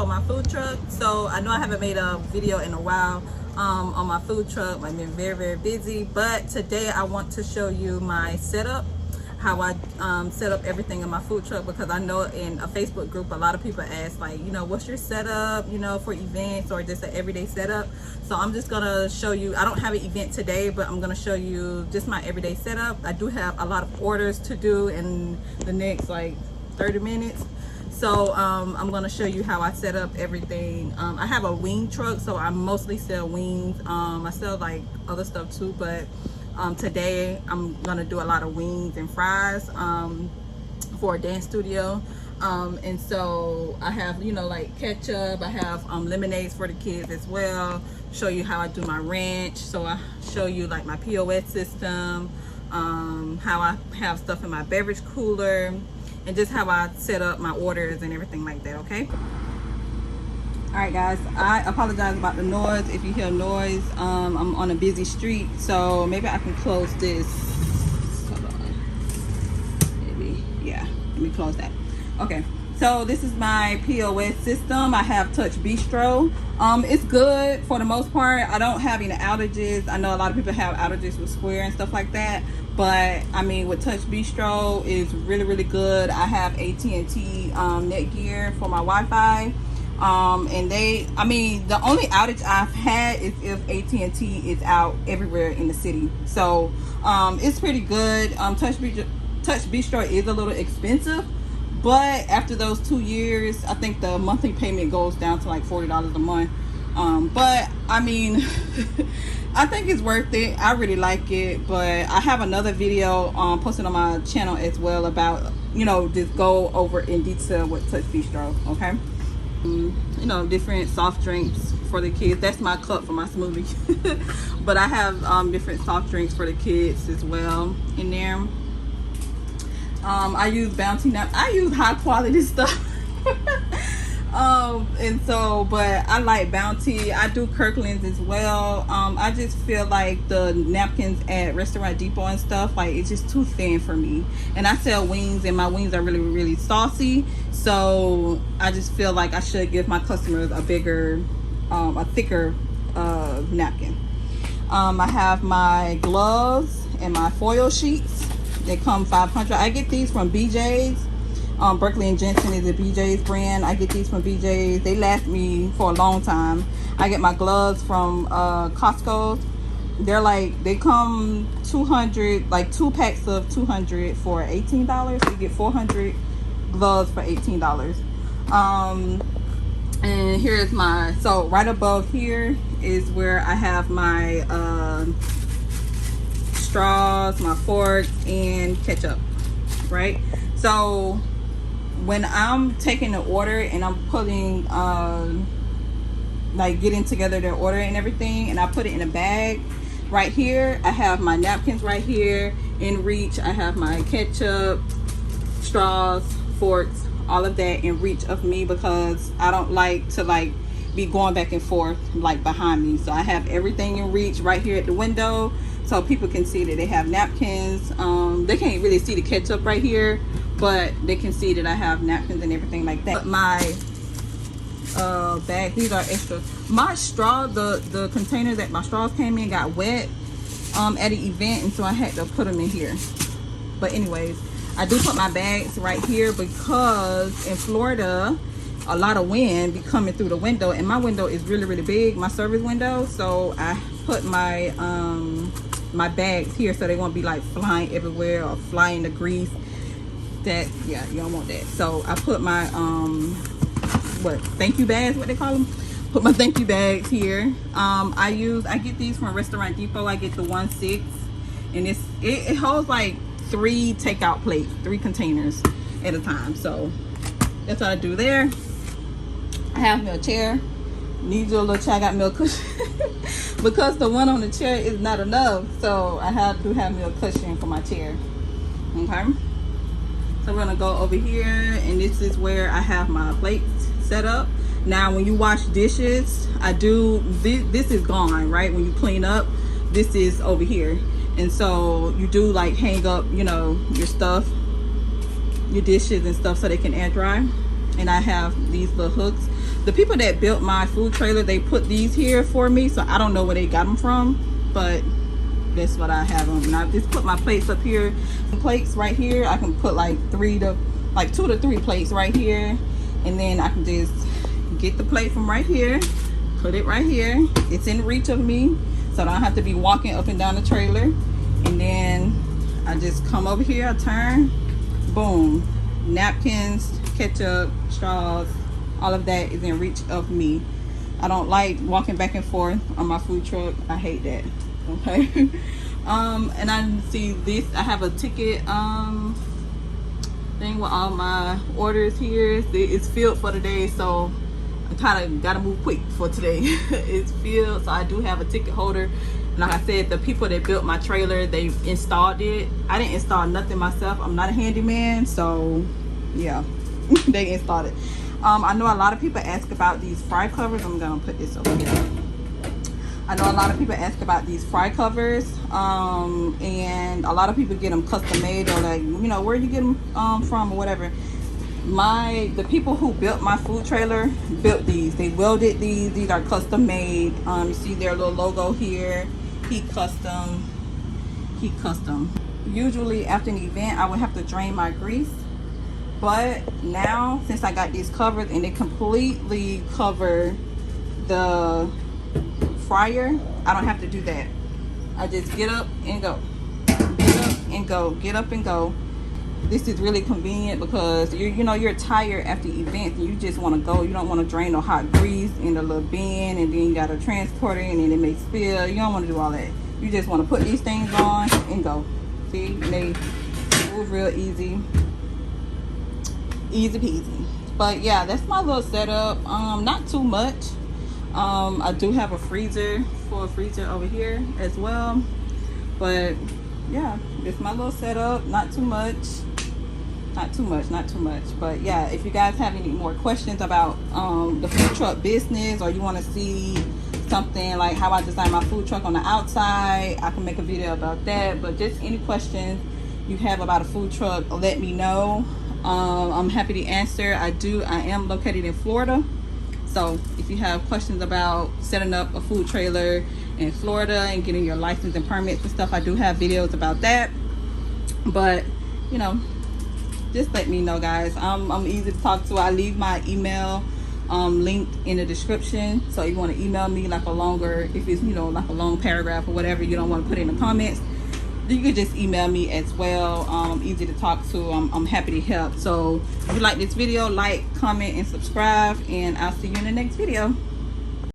about my food truck. So I know I haven't made a video in a while on my food truck. I've been very busy, but today I want to show you my setup, how I set up everything in my food truck, because I know in a Facebook group a lot of people ask, like, you know, what's your setup, you know, for events or just an everyday setup. So I'm just gonna show you. I don't have an event today, but I'm gonna show you just my everyday setup. I do have a lot of orders to do in the next like 30 minutes. So I'm gonna show you how I set up everything. I have a wing truck, so I mostly sell wings. I sell like other stuff too, but today I'm gonna do a lot of wings and fries for a dance studio. And so I have, you know, like ketchup. I have lemonades for the kids as well. Show you how I do my ranch. So I show you like my POS system, how I have stuff in my beverage cooler, and just how I set up my orders and everything like that. Okay. All right, guys, I apologize about the noise. If you hear noise, I'm on a busy street, so maybe I can close this. Hold on. Maybe, yeah, let me close that. Okay, so this is my POS system. I have Touch Bistro. It's good for the most part. I don't have any outages. I know a lot of people have outages with Square and stuff like that, but I mean, with Touch Bistro is really good. I have AT&T Netgear for my Wi-Fi. And the only outage I've had is if AT&T is out everywhere in the city. So it's pretty good. Touch Bistro is a little expensive, but after those 2 years, I think the monthly payment goes down to like $40 a month. But I mean, I think it's worth it. I really like it. But I have another video posted on my channel as well about, you know, just go over in detail with Touch Bistro. Okay. You know, different soft drinks for the kids. That's my cup for my smoothie. But I have different soft drinks for the kids as well in there. I use Bounty now. I use high quality stuff. And so, but I like Bounty. I do Kirkland's as well. I just feel like the napkins at Restaurant Depot and stuff, like, it's just too thin for me. And I sell wings, and my wings are really saucy. So I just feel like I should give my customers a bigger, a thicker napkin. I have my gloves and my foil sheets. They come 500. I get these from BJ's. Berkeley & Jensen is a BJ's brand. I get these from BJ's. They last me for a long time. I get my gloves from Costco. They're like, they come 200, like 2 packs of 200 for $18. So you get 400 gloves for $18. And here's my, so right above here is where I have my straws, my fork, and ketchup, right? So when I'm taking the order and I'm putting like getting together their order and everything, and I put it in a bag, right here I have my napkins right here in reach. I have my ketchup, straws, forks, all of that in reach of me, because I don't like to like be going back and forth like behind me. So I have everything in reach right here at the window, so people can see that they have napkins. They can't really see the ketchup right here, but they can see that I have napkins and everything like that. But my bag, these are extra. My straw, the container that my straws came in got wet at an event, and so I had to put them in here. But anyways, I do put my bags right here because in Florida a lot of wind be coming through the window, and my window is really big, my service window. So I put my my bags here so they won't be like flying everywhere or flying the grease. That, yeah, you don't want that. So I put my thank you bags, what they call them. Put my thank you bags here. I get these from Restaurant Depot. I get the 1/6, and it holds like 3 takeout plates, 3 containers at a time. So that's what I do there. I have me a chair. Need you a little chair. I got me a cushion because the one on the chair is not enough. So I have to have me a cushion for my chair. Okay. So we're gonna go over here, and this is where I have my plates set up. Now when you wash dishes, this is gone, right? When you clean up, this is over here. And so you do like hang up, you know, your stuff, your dishes and stuff, so they can air dry. and I have these little hooks. The people that built my food trailer, they put these here for me, so I don't know where they got them from, but that's what I have them. And I just put my plates up here. Plates right here, I can put like 2 to 3 plates right here, and then I can just get the plate from right here, put it right here. It's in reach of me, so I don't have to be walking up and down the trailer. And then I just come over here, I turn, boom, napkins, ketchup, straws, all of that is in reach of me. I don't like walking back and forth on my food truck. I hate that. Okay. And I see this, I have a ticket thing with all my orders here. It's filled for today, so I kind of gotta move quick for today. It's filled, so I do have a ticket holder. Like I said, the people that built my trailer, they installed it. I didn't install nothing myself. I'm not a handyman, so yeah. They installed it. I know a lot of people ask about these fry covers. I'm gonna put this over here. I know a lot of people ask about these fry covers, and a lot of people get them custom made, or like, you know, where you get them from or whatever. The people who built my food trailer built these. They welded these. These are custom made. You see their little logo here. Heat custom. Usually after an event, I would have to drain my grease, but now since I got these covers and they completely cover the fryer, I don't have to do that. I just get up and go, get up and go, get up and go. This is really convenient because you're tired after events and you just want to go. You don't want to drain no hot grease in the little bin, and then you got to transport it and then it may spill. You don't want to do all that. You just want to put these things on and go. See, and they move real easy peasy. But yeah, that's my little setup. Not too much. I do have a freezer over here as well, but yeah, it's my little setup. Not too much. But yeah, if you guys have any more questions about the food truck business, or you want to see something like how I design my food truck on the outside, I can make a video about that. But just any questions you have about a food truck, let me know. I'm happy to answer. I am located in Florida, so if you have questions about setting up a food trailer in Florida and getting your license and permits and stuff, I do have videos about that. But you know, just let me know, guys. I'm easy to talk to. I leave my email linked in the description, so if you want to email me like if it's like a long paragraph or whatever you don't want to put in the comments, you could just email me as well. I'm easy to talk to. I'm happy to help. So if you like this video, like, comment, and subscribe, and I'll see you in the next video.